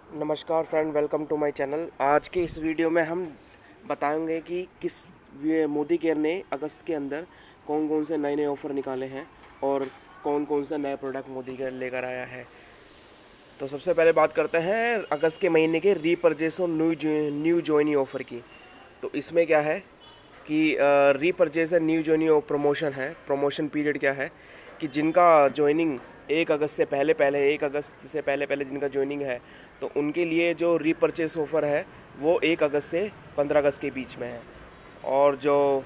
नमस्कार friend, welcome to my channel. आज के इस वीडियो में हम बताएंगे कि मोदी केयर ने अगस्त के अंदर कौन कौन से नए नए ऑफ़र निकाले हैं और कौन कौन से नए प्रोडक्ट मोदी केयर लेकर आया है। तो सबसे पहले बात करते हैं अगस्त के महीने के रीपरचेस और न्यू जॉइनी ऑफ़र की। तो इसमें क्या है कि रीपरचेस एंड न्यू जॉइनी प्रमोशन है। प्रमोशन पीरियड क्या है कि जिनका ज्वाइनिंग 1 अगस्त से पहले जिनका ज्वाइनिंग है, तो उनके लिए जो रीपरचेस ऑफ़र है वो 1 अगस्त से 15 अगस्त के बीच में है। और जो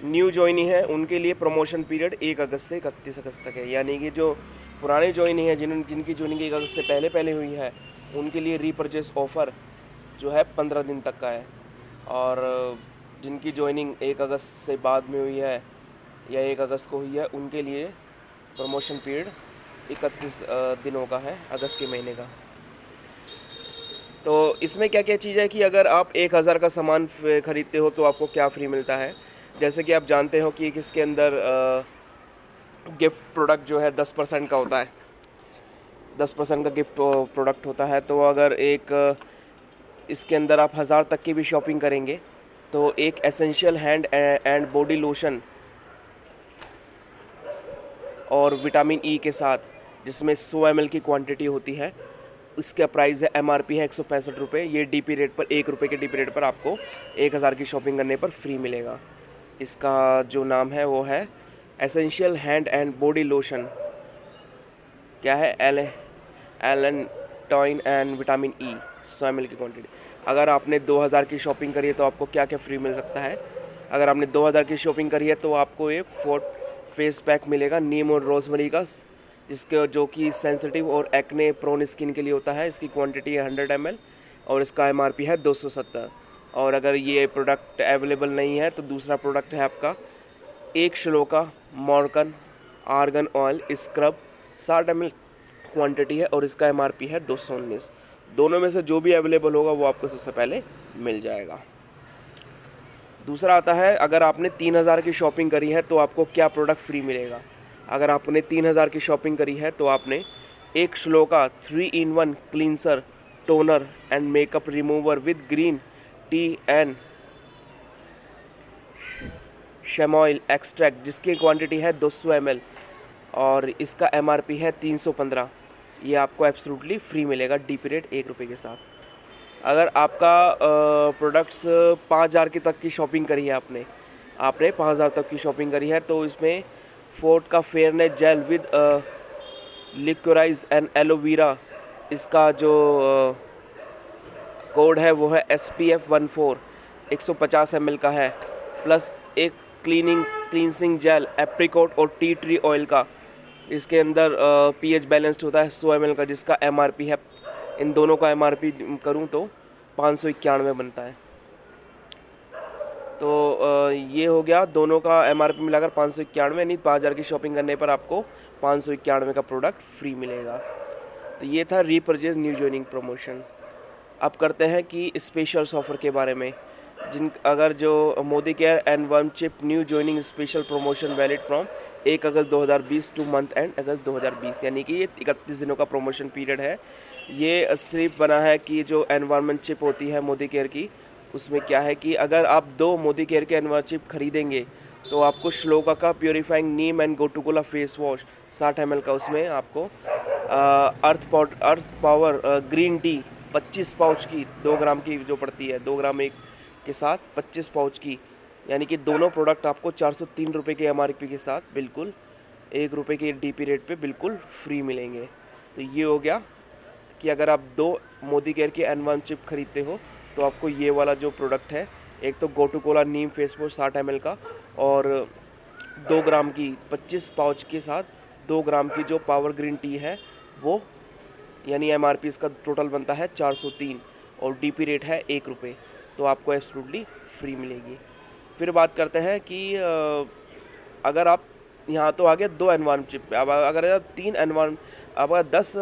न्यू ज्वाइनी है उनके लिए प्रमोशन पीरियड 1 अगस्त से 31 अगस्त तक है। यानी कि जो पुरानी ज्वाइनी है, जिनकी ज्वाइनिंग 1 अगस्त से पहले हुई है, उनके लिए रीपरचेस ऑफ़र जो है 15 दिन तक का है। और जिनकी ज्वाइनिंग 1 अगस्त से बाद में हुई है या 1 अगस्त को हुई है, उनके लिए प्रमोशन पीरियड 31 दिनों का है, अगस्त के महीने का। तो इसमें क्या क्या चीज़ है कि अगर आप 1000 का सामान ख़रीदते हो तो आपको क्या फ्री मिलता है। जैसे कि आप जानते हो कि इसके अंदर गिफ्ट प्रोडक्ट जो है 10% का होता है, 10% का गिफ्ट प्रोडक्ट होता है। तो अगर इसके अंदर आप 1000 तक की भी शॉपिंग करेंगे तो एक essential hand and body lotion और विटामिन ई के साथ, जिसमें 100 ml की क्वांटिटी होती है, इसका प्राइस है MRP है 165 रुपये। ये DP रेट पर, 1 रुपये के DP रेट पर आपको 1000 की शॉपिंग करने पर फ्री मिलेगा। इसका जो नाम है वो है essential hand and body lotion. क्या है? Allantoin and vitamin E, 100 ml की क्वांटिटी। अगर आपने 2000 की शॉपिंग करी है तो आपको क्या क्या फ्री मिल सकता है। अगर आपने 2000 की शॉपिंग करी है तो आपको एक फेस पैक मिलेगा नीम और रोजमेरी का, जो कि सेंसिटिव और एक्ने प्रोन स्किन के लिए होता है। इसकी क्वांटिटी है 100 ml और इसका MRP है 270। और अगर ये प्रोडक्ट अवेलेबल नहीं है तो दूसरा प्रोडक्ट है आपका एक shloka Morgan argan oil scrub, 60 ml quantity है और इसका MRP है 219। दोनों में से जो भी अवेलेबल होगा वो आपको सबसे पहले मिल जाएगा। दूसरा आता है, अगर आपने 3000 की शॉपिंग करी है तो आपको क्या प्रोडक्ट फ्री मिलेगा। अगर आपने 3000 की शॉपिंग करी है तो आपने एक Shloka 3-in-1 cleanser, toner and makeup remover with green tea and chamomile extract, जिसकी क्वांटिटी है 200 ml और इसका MRP है 315। ये आपको एब्सोल्युटली फ्री मिलेगा DP रेट 1 रुपये के साथ। अगर आपका प्रोडक्ट्स 5000 की तक की शॉपिंग करी है, आपने 5000 तक की शॉपिंग करी है, तो इसमें फोर्ट का fairness gel with liquorice and aloe vera, इसका जो कोड है वो है SPF 14, 150 ml का है, प्लस एक क्लींसिंग जेल एप्रिकॉट और टी ट्री ऑयल का। इसके अंदर pH बैलेंस्ड होता है 100 ml का, जिसका MRP है, इन दोनों का MRP करूं तो 591 बनता है। तो ये हो गया, दोनों का MRP मिलाकर 591, यानी 5000 की शॉपिंग करने पर आपको 591 का प्रोडक्ट फ्री मिलेगा। तो ये था रीपरचेज न्यू जॉइनिंग प्रमोशन। अब करते हैं कि स्पेशल्स ऑफ़र के बारे में। अगर जो Modicare and one chip new joining special promotion valid from 1 August 2020 to month end August 2020, यानी कि ये 31 दिनों का प्रमोशन पीरियड है। ये सिर्फ बना है कि जो एनवायरनमेंट चिप होती है मोदी केयर की, उसमें क्या है कि अगर आप 2 मोदी केयर के एनवायरनमेंट चिप खरीदेंगे तो आपको श्लोका का purifying neem and gotu kola face wash 60 ml का, उसमें आपको Earth power green tea 25 pouch की, 2 ग्राम की जो पड़ती है, 2 ग्राम एक के साथ 25 पाउच की, यानी कि दोनों प्रोडक्ट आपको 403 रुपये के MRP के साथ बिल्कुल 1 रुपये के DP रेट पे बिल्कुल फ्री मिलेंगे। तो ये हो गया कि अगर आप 2 मोदी केयर की एनवान चिप खरीदते हो तो आपको ये वाला जो प्रोडक्ट है, एक तो गोटूकोला नीम फेस वॉश 60 ml का और 2 ग्राम की 25 पाउच के साथ 2 ग्राम की जो पावर ग्रीन टी है वो, यानी MRP इसका टोटल बनता है 403 और DP रेट है 1 रुपये, तो आपको एब्सोल्युटली फ्री मिलेगी। फिर बात करते हैं कि अगर आप यहाँ तो आगे 2 एनवार्म चिप, अब अगर आप 3 एनवार्म, अब अगर 10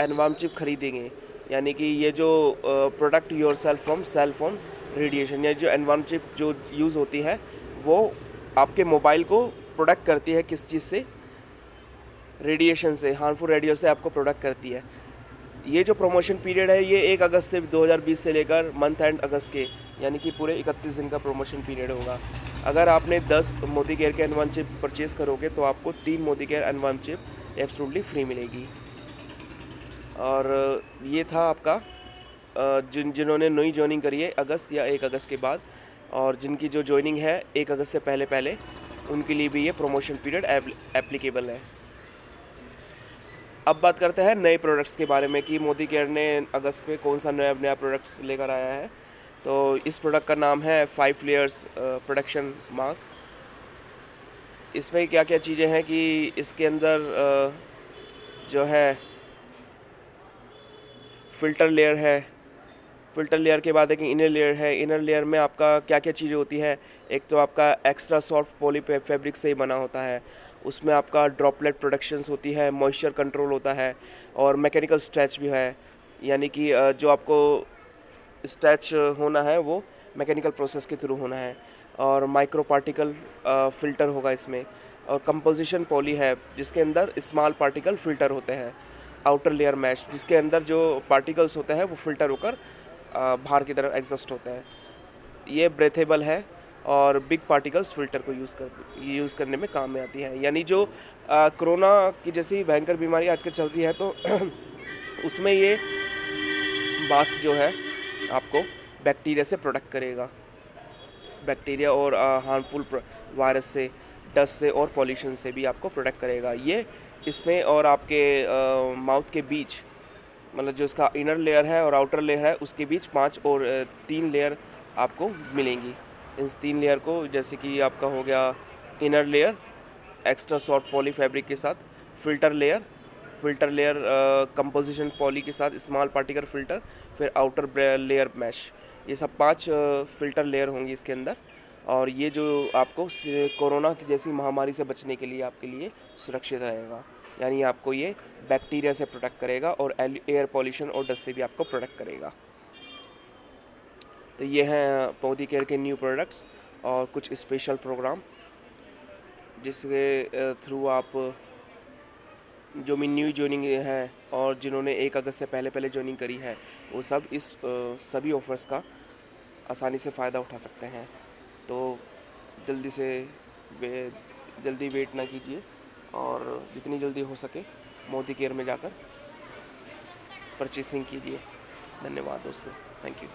एनवार्म चिप खरीदेंगे, यानी कि ये जो product yourself from cell phone radiation, या जो एनवार्म चिप जो यूज़ होती है वो आपके मोबाइल को प्रोटेक्ट करती है, किस चीज़ से? रेडिएशन से, हार्मफुल रेडियो से आपको प्रोटेक्ट करती है। ये जो प्रमोशन पीरियड है ये 1 अगस्त से 2020 से लेकर मंथ एंड अगस्त के यानी कि पूरे 31 दिन का प्रमोशन पीरियड होगा। अगर आपने 10 मोदी केयर के N1 चिप परचेज करोगे तो आपको 3 Modi care N1 chip absolutely free मिलेगी। और ये था आपका जिन्होंने नई ज्वाइनिंग करी है अगस्त या 1 अगस्त के बाद, और जिनकी जो ज्वाइनिंग है 1 अगस्त से पहले पहले, उनके लिए भी ये प्रमोशन पीरियड एप्लीकेबल है। अब बात करते हैं नए प्रोडक्ट्स के बारे में कि मोदी केयर ने अगस्त पे कौन सा नया प्रोडक्ट्स लेकर आया है। तो इस प्रोडक्ट का नाम है 5 लेयर्स प्रोडक्शन मास्क। इसमें क्या क्या चीज़ें हैं कि इसके अंदर जो है फ़िल्टर लेयर है, फ़िल्टर लेयर के बाद एक इनर लेयर है। इनर लेयर में आपका क्या क्या चीज़ें होती है, एक तो आपका एक्स्ट्रा सॉफ्ट पॉली फैब्रिक से ही बना होता है, उसमें आपका ड्रॉपलेट प्रोडक्शंस होती है, मॉइस्चर कंट्रोल होता है और मैकेनिकल स्ट्रेच भी है, यानी कि जो आपको स्ट्रेच होना है वो मैकेनिकल प्रोसेस के थ्रू होना है। और माइक्रो पार्टिकल फ़िल्टर होगा इसमें, और कंपोजिशन पॉली है जिसके अंदर स्मॉल पार्टिकल फ़िल्टर होते हैं। आउटर लेयर मैश जिसके अंदर जो पार्टिकल्स होते हैं वो फ़िल्टर होकर बाहर की तरफ एग्जॉस्ट होता है। ये ब्रेथेबल है और बिग पार्टिकल्स फ़िल्टर को यूज़ करने में काम में आती है। यानी जो कोरोना की जैसी भयंकर बीमारी आजकल चल रही है तो उसमें ये मास्क जो है आपको बैक्टीरिया से प्रोटेक्ट करेगा, बैक्टीरिया और हार्मफुल वायरस से, डस्ट से और पॉल्यूशन से भी आपको प्रोटेक्ट करेगा ये। इसमें और आपके माउथ के बीच, मतलब जो इसका इनर लेयर है और आउटर लेयर है उसके बीच 5 और 3 लेयर आपको मिलेंगी। इन 3 लेयर को जैसे कि आपका हो गया inner layer extra soft poly fabric के साथ, फ़िल्टर लेयर कंपोजिशन पॉली के साथ स्मॉल पार्टिकल फ़िल्टर, फिर आउटर लेयर मैश, ये सब 5 फ़िल्टर लेयर होंगी इसके अंदर। और ये जो आपको कोरोना की जैसी महामारी से बचने के लिए आपके लिए सुरक्षित रहेगा, यानी आपको ये बैक्टीरिया से प्रोटेक्ट करेगा और एयर पॉल्यूशन और डस्ट से भी आपको प्रोटेक्ट करेगा। तो ये हैं मोदी केयर के न्यू प्रोडक्ट्स और कुछ स्पेशल प्रोग्राम जिसके थ्रू आप जो भी न्यू ज्वाइनिंग है और जिन्होंने 1 अगस्त से पहले पहले ज्वाइनिंग करी है वो सब इस सभी ऑफ़र्स का आसानी से फ़ायदा उठा सकते हैं। तो जल्दी वेट ना कीजिए और जितनी जल्दी हो सके मोदी केयर में जाकर परचेसिंग कीजिए। धन्यवाद दोस्तों, थैंक यू।